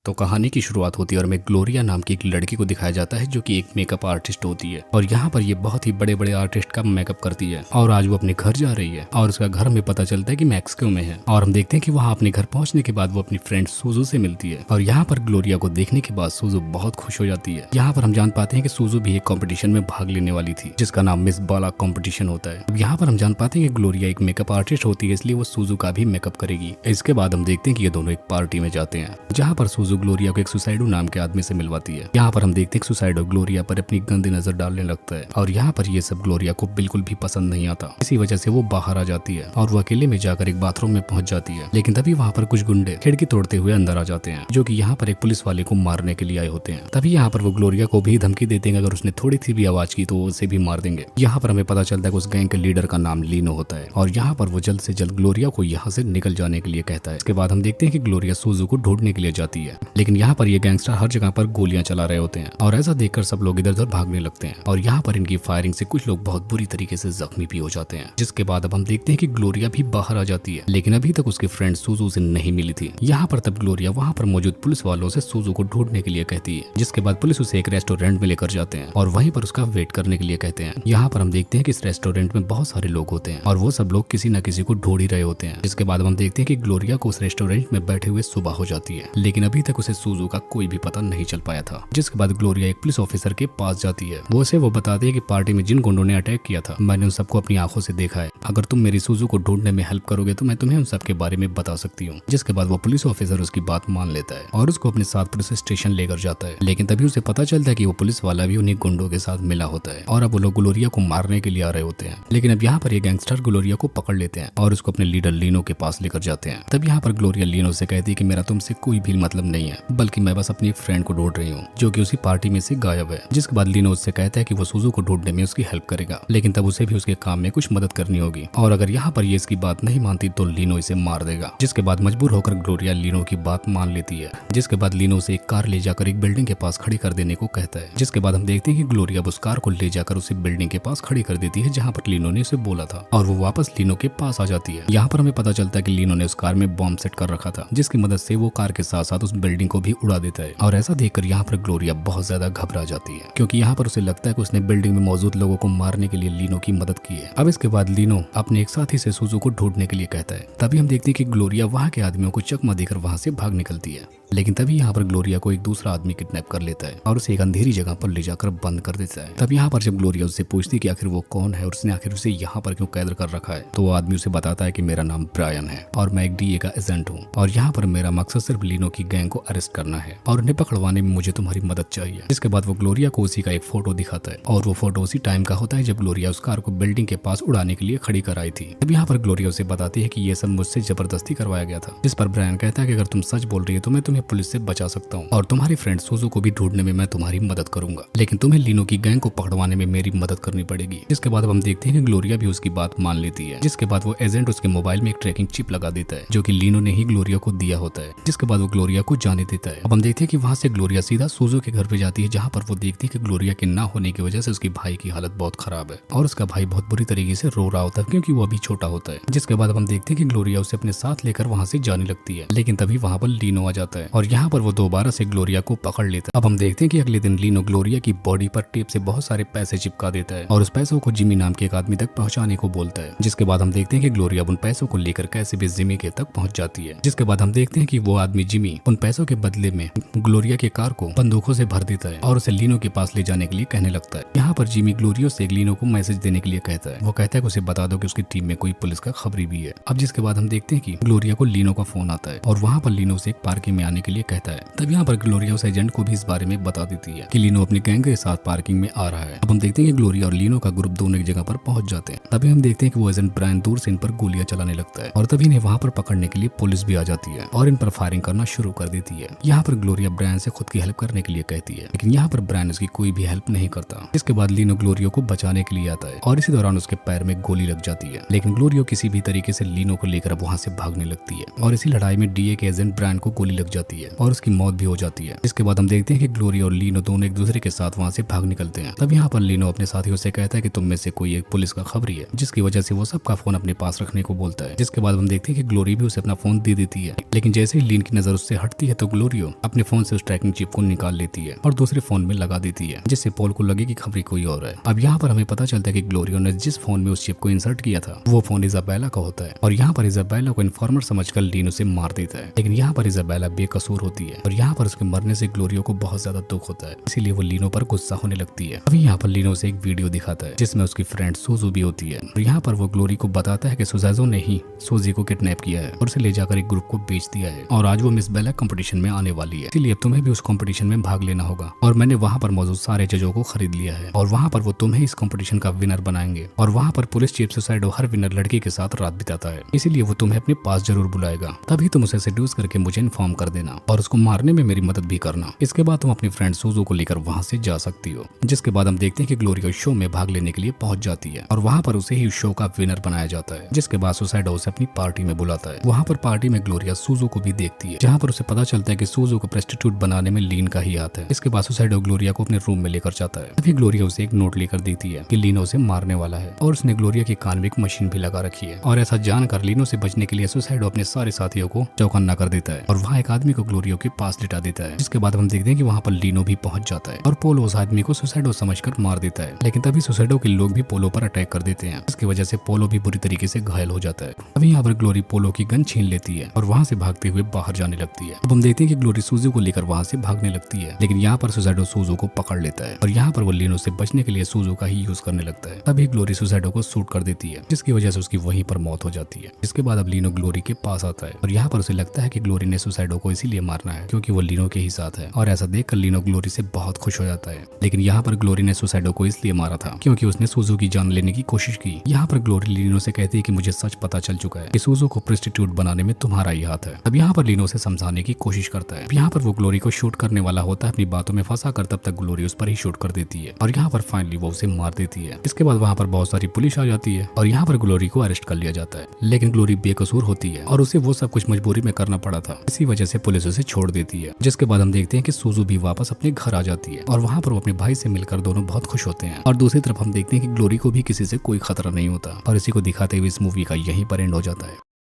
तो कहानी की शुरुआत होती है और हमें ग्लोरिया नाम की एक लड़की को दिखाया जाता है जो कि एक मेकअप आर्टिस्ट होती है और यहाँ पर ये बहुत ही बड़े बड़े आर्टिस्ट का मेकअप करती है और आज वो अपने घर जा रही है और उसका घर हमें पता चलता है कि मैक्सिको में है और हम देखते हैं कि वहाँ अपने घर पहुंचने के बाद वो अपनी फ्रेंड सूजू से मिलती है और यहाँ पर ग्लोरिया को देखने के बाद सूजू बहुत खुश हो जाती है। यहाँ पर हम जान पाते हैं कि सूजू भी एक कॉम्पिटिशन में भाग लेने वाली थी जिसका नाम मिस बाला कॉम्पिटिशन होता है। अब यहाँ पर हम जान पाते हैं कि ग्लोरिया एक मेकअप आर्टिस्ट होती है इसलिए वो सूजू का भी मेकअप करेगी। इसके बाद हम देखते हैं कि ये दोनों एक पार्टी में जाते हैं जहाँ पर सूजू ग्लोरिया को एक सुसाइडो नाम के आदमी से मिलवाती है। यहाँ पर हम देखते हैं कि सुसाइडो ग्लोरिया पर अपनी गंदी नजर डालने लगता है और यहाँ पर ये सब ग्लोरिया को बिल्कुल भी पसंद नहीं आता। इसी वजह से वो बाहर आ जाती है और वो अकेले में जाकर एक बाथरूम में पहुंच जाती है। लेकिन तभी वहाँ पर कुछ गुंडे खिड़की तोड़ते हुए अंदर आ जाते हैं जो कि यहाँ पर एक पुलिस वाले को मारने के लिए आए होते हैं। तभी यहाँ पर वो ग्लोरिया को भी धमकी देते हैं अगर उसने थोड़ी सी भी आवाज की तो वो उसे भी मार देंगे। यहाँ पर हमें पता चलता है कि उस गैंग के लीडर का नाम लीनो होता है और यहाँ पर वो जल्द से जल्द ग्लोरिया को यहाँ से निकल जाने के लिए कहता है। इसके बाद हम देखते हैं कि ग्लोरिया सूजू को ढूंढने के लिए जाती है लेकिन यहाँ पर ये गैंगस्टर हर जगह पर गोलियां चला रहे होते हैं और ऐसा देखकर सब लोग इधर उधर भागने लगते हैं और यहाँ पर इनकी फायरिंग से कुछ लोग बहुत बुरी तरीके से जख्मी भी हो जाते हैं। जिसके बाद अब हम देखते हैं कि ग्लोरिया भी बाहर आ जाती है लेकिन अभी तक उसकी फ्रेंड सूजू से नहीं मिली थी। यहाँ पर तब ग्लोरिया वहाँ पर मौजूद पुलिस वालों से सूजू को ढूंढने के लिए कहती है जिसके बाद पुलिस उसे एक रेस्टोरेंट में लेकर जाते हैं और वहीं पर उसका वेट करने के लिए कहते हैं। यहाँ पर हम देखते हैं कि इस रेस्टोरेंट में बहुत सारे लोग होते हैं और वो सब लोग किसी न किसी को ढूंढ ही रहे होते हैं। जिसके बाद हम देखते हैं कि ग्लोरिया को उस रेस्टोरेंट में बैठे हुए सुबह हो जाती है लेकिन अभी तक उसे सूजू का कोई भी पता नहीं चल पाया था। जिसके बाद ग्लोरिया एक पुलिस ऑफिसर के पास जाती है। वो बताते हैं कि पार्टी में जिन गुंडों ने अटैक किया था मैंने उन सबको अपनी आंखों से देखा है। अगर तुम मेरी सूजू को ढूंढने में हेल्प करोगे तो मैं तुम्हें उन सब के बारे में बता सकती हूँ। जिसके बाद वो पुलिस ऑफिसर उसकी बात मान लेता है और उसको अपने साथ पुलिस स्टेशन लेकर जाता है। लेकिन तभी उसे पता चलता है कि वो पुलिस वाला भी उन्हीं गुंडों के साथ मिला होता है और अब वो लोग ग्लोरिया को मारने के लिए आ रहे होते हैं। लेकिन अब यहाँ पर ये गैंगस्टर ग्लोरिया को पकड़ लेते हैं और उसको अपने लीडर लीनो के पास लेकर जाते हैं। तब यहाँ पर ग्लोरिया लीनो से कहती है कि मेरा तुमसे कोई भी मतलब नहीं है बल्कि मैं बस अपनी फ्रेंड को ढूंढ रही हूँ जो कि उसी पार्टी में से गायब है। जिसके बाद लीनो उससे कहता है कि वो सूजू को ढूंढने में उसकी हेल्प करेगा लेकिन तब उसे भी उसके काम में कुछ मदद करनी होगी और अगर यहाँ पर ये इसकी बात नहीं मानती तो लीनो इसे मार देगा। जिसके बाद मजबूर होकर ग्लोरिया लीनो की बात मान लेती है। जिसके बाद लीनो उसे एक कार ले जाकर एक बिल्डिंग के पास खड़ी कर देने को कहता है। जिसके बाद हम देखते हैं कि ग्लोरिया उस कार को ले जाकर उसे बिल्डिंग के पास खड़ी कर देती है जहाँ पर लीनो ने उसे बोला था और वो वापस लीनो के पास आ जाती है। यहाँ पर हमें पता चलता है कि लीनो ने उस कार में बॉम्ब सेट कर रखा था जिसकी मदद से वो कार के साथ साथ उस बिल्डिंग को भी उड़ा देता है और ऐसा देखकर यहाँ पर ग्लोरिया बहुत ज्यादा घबरा जाती है क्योंकि यहाँ पर उसे लगता है कि उसने बिल्डिंग में मौजूद लोगों को मारने के लिए लीनो की मदद की है। अब इसके बाद लीनो अपने एक साथी से सूजू को ढूंढने के लिए कहता है। तभी हम देखते हैं कि ग्लोरिया वहाँ के आदमियों को चकमा देकर वहाँ से भाग निकलती है लेकिन तभी यहाँ पर ग्लोरिया को एक दूसरा आदमी किडनैप कर लेता है और उसे एक अंधेरी जगह पर ले जाकर बंद कर देता है। तब यहाँ पर जब ग्लोरिया उससे पूछती है कि आखिर वो कौन है और उसने आखिर उसे यहाँ पर क्यों कैद कर रखा है तो वो आदमी उसे बताता है कि मेरा नाम ब्रायन है और मैं एक डीए का एजेंट हूँ और यहाँ पर मेरा मकसद सिर्फ लीनो की गैंग को अरेस्ट करना है और उन्हें पकड़वाने में मुझे तुम्हारी मदद चाहिए। इसके बाद वो ग्लोरिया को उसी का एक फोटो दिखाता है और वो फोटो उसी टाइम का होता है जब ग्लोरिया उस कार को बिल्डिंग के पास उड़ाने के लिए खड़ी कर आई थी। तब यहाँ पर ग्लोरिया उसे बताती है कि ये सब मुझसे जबरदस्ती करवाया गया था। जिस पर ब्रायन कहता है कि अगर तुम सच बोल रही हो तो मैं तुम्हें पुलिस से बचा सकता हूँ और तुम्हारी फ्रेंड सूजू को भी ढूंढने में मैं तुम्हारी मदद करूंगा लेकिन तुम्हें लीनो की गैंग को पकड़वाने में मेरी मदद करनी पड़ेगी। जिसके बाद हम देखते हैं कि ग्लोरिया भी उसकी बात मान लेती है। जिसके बाद वो एजेंट उसके मोबाइल में एक ट्रैकिंग चिप लगा देता है जो कि लीनो ने ही ग्लोरिया को दिया होता है। जिसके बाद वो ग्लोरिया को जाने देता है। अब हम देखते हैं कि वहाँ से ग्लोरिया सीधा सूजू के घर पे जाती है जहाँ पर वो देखती है कि ग्लोरिया के ना होने की वजह से उसके भाई की हालत बहुत खराब है और उसका भाई बहुत बुरी तरीके से रो रहा होता है क्योंकि वो अभी छोटा होता है। जिसके बाद हम देखते हैं कि ग्लोरिया उसे अपने साथ लेकर वहाँ से जाने लगती है लेकिन तभी वहाँ पर लीनो आ जाता है और यहाँ पर वो दोबारा से ग्लोरिया को पकड़ लेता है। अब हम देखते हैं कि अगले दिन लीनो ग्लोरिया की बॉडी पर टेप से बहुत सारे पैसे चिपका देता है और उस पैसों को जिमी नाम के एक आदमी तक पहुंचाने को बोलता है। जिसके बाद हम देखते हैं कि ग्लोरिया उन पैसों को लेकर कैसे भी जिमी के तक पहुंच जाती है। जिसके बाद हम देखते हैं कि वो आदमी जिमी उन पैसों के बदले में ग्लोरिया के कार को बंदूकों से भर देता है और उसे लीनो के पास ले जाने के लिए कहने लगता है। यहाँ पर जिमी ग्लोरिया से लीनो को मैसेज देने के लिए कहता है। वो कहता है कि उसे बता दो कि उसकी टीम में कोई पुलिस का खबरी भी है। अब जिसके बाद हम देखते हैं कि ग्लोरिया को लीनो का फोन आता है और वहाँ पर लीनो से एक पार्किंग में आने के लिए कहता है। तब यहाँ पर ग्लोरिया उस एजेंट को भी इस बारे में बता देती है कि लीनो अपनी गैंग के साथ पार्किंग में आ रहा है। अब हम देखते हैं कि ग्लोरिया और लीनो का ग्रुप दोनों एक जगह पर पहुंच जाते हैं। तभी हम देखते हैं कि वो एजेंट ब्रायन दूर से इन पर गोलियां चलाने लगता है और तभी इन्हें वहाँ पर पकड़ने के लिए पुलिस भी आ जाती है और इन पर फायरिंग करना शुरू कर देती है। यहाँ पर ग्लोरिया ब्रायन से खुद की हेल्प करने के लिए कहती है लेकिन यहाँ पर ब्रायन उसकी कोई भी हेल्प नहीं करता। इसके बाद लीनो ग्लोरिया को बचाने के लिए आता है और इसी दौरान उसके पैर में गोली लग जाती है लेकिन ग्लोरिया किसी भी तरीके से लीनो को लेकर वहाँ से भागने लगती है और इसी लड़ाई में डीए के एजेंट ब्रायन को गोली लग जाती जाती है और उसकी मौत भी हो जाती है। इसके बाद हम देखते हैं कि ग्लोरी और लीनो दोनों एक दूसरे के साथ वहाँ से भाग निकलते हैं। तब यहाँ पर लीनो अपने साथियों से कहता है कि तुम में से कोई एक पुलिस का खबरी है, जिसकी वजह से वो सबका फोन अपने पास रखने को बोलता है। जिसके बाद हम देखते हैं कि ग्लोरी भी उसे अपना फोन दे देती है, लेकिन जैसे ही लीन की नजर उससे हटती है तो ग्लोरियो अपने फोन से उस ट्रैकिंग चिप को निकाल लेती है और दूसरे फोन में लगा देती है, जिससे पॉल को लगे कि खबरी कोई और है। अब यहाँ पर हमें पता चलता है कि ग्लोरियो ने जिस फोन में उस चिप को इंसर्ट किया था वो फोन इजाबेला का होता है और यहाँ पर इजाबेला को इन्फॉर्मर समझकर लीन उसे मार देता है। लेकिन यहाँ पर इजाबेला बेकसूर होती है और यहाँ पर उसके मरने से ग्लोरियो को बहुत ज्यादा दुख होता है, इसीलिए वो लीनो पर गुस्सा होने लगती है। अभी यहाँ पर लीनो से एक वीडियो दिखाता है जिसमें उसकी फ्रेंड सूजू भी होती है और यहाँ पर वो ग्लोरी को बताता है कि सुजाजो ने ही सूजी को किडनैप किया है और उसे ले जाकर एक ग्रुप को बेच दिया है और आज वो मिस बेला कंपटीशन में आने वाली है, इसलिए तुम्हें भी उस कंपटीशन में भाग लेना होगा और मैंने वहाँ पर मौजूद सारे जजों को खरीद लिया है और वहाँ पर वो तुम्हें इस कंपटीशन का विनर बनाएंगे और वहाँ पर पुलिस चीफ सुसाइडो हर विनर लड़की के साथ रात बिताता है, इसीलिए वो तुम्हें अपने पास जरूर बुलाएगा। तभी तुम उसे सेड्यूस करके मुझे इन्फॉर्म कर देना और उसको मारने में मेरी मदद भी करना। इसके बाद तुम अपनी फ्रेंड सूजो को लेकर वहाँ से जा सकती हो। जिसके बाद हम देखते हैं कि ग्लोरिया शो में भाग लेने के लिए पहुंच जाती है और वहाँ पर उसे ही शो का विनर बनाया जाता है। जिसके बाद सुसाइडो उसे अपनी पार्टी में बुलाता है। वहाँ पर पार्टी में ग्लोरिया सूजो को भी देखती है, जहाँ पर उसे पता चलता है कि सूजो को प्रोस्टिट्यूट बनाने में लीन का ही हाथ है। इसके बाद सुसाइडो ग्लोरिया को अपने रूम में लेकर जाता है। तभी ग्लोरिया उसे एक नोट लेकर देती है कि लीनो उसे मारने वाला है और उसने ग्लोरिया के कान में एक मशीन भी लगा रखी है और ऐसा जानकर लीनो से बचने के लिए सुसाइडो अपने सारे साथियों को चौकन्ना कर देता है और वहाँ एक आदमी को ग्लोरिया के पास लिटा देता है। जिसके बाद हम देखते हैं कि वहाँ पर लीनो भी पहुंच जाता है और पोलो उस आदमी को सुसाइडो समझकर मार देता है, लेकिन तभी सुसाइडो के लोग भी पोलो पर अटैक कर देते हैं, जिसकी वजह से पोलो भी बुरी तरीके से घायल हो जाता है। अभी यहाँ पर ग्लोरी पोलो की गन छीन लेती है और वहाँ से भागते हुए बाहर जाने लगती है। अब हम देखते हैं कि ग्लोरी सूजो को लेकर वहाँ से भागने लगती है, लेकिन यहाँ पर सुसाइडो सूजो को पकड़ लेता है और यहाँ पर वो लीनो से बचने के लिए सूजो का ही यूज करने लगता है। तभी ग्लोरी सुसाइडो को शूट कर देती है, जिसकी वजह से उसकी वहीं पर मौत हो जाती है। इसके बाद अब लीनो ग्लोरी के पास आता है और यहाँ पर उसे लगता है कि ग्लोरी ने सुसाइडो को इसीलिए मारना है क्योंकि वो लीनो के ही साथ है और ऐसा देखकर लीनो ग्लोरी से बहुत खुश हो जाता है। लेकिन यहाँ पर ग्लोरी ने सुसाइडो को इसलिए मारा था क्योंकि उसने सूजो की जान लेने की कोशिश की। यहाँ पर ग्लोरी लीनो से कहती है कि मुझे सच पता चल चुका है कि सूजो को प्रोस्टिट्यूट बनाने में तुम्हारा ही हाथ है। अब यहाँ पर लीनो से समझाने की कोशिश करता है। यहाँ पर वो ग्लोरी को शूट करने वाला होता है अपनी बातों में फंसा कर, तब तक ग्लोरी उस पर ही शूट कर देती है और यहाँ पर फाइनली वो उसे मार देती है। इसके बाद वहाँ पर बहुत सारी पुलिस आ जाती है और यहाँ पर ग्लोरी को अरेस्ट कर लिया जाता है, लेकिन ग्लोरी बेकसूर होती है और उसे वो सब कुछ मजबूरी में करना पड़ा था, इसी वजह से पुलिस उसे छोड़ देती है। जिसके बाद हम देखते हैं कि सूजो भी वापस अपने घर आ जाती है और वहाँ पर वो अपने भाई से मिलकर दोनों बहुत खुश होते हैं और दूसरी तरफ हम देखते हैं कि ग्लोरी को भी किसी से कोई खतरा नहीं होता और इसी को दिखाते हुए इस मूवी का यहीं पर एंड हो जाता है।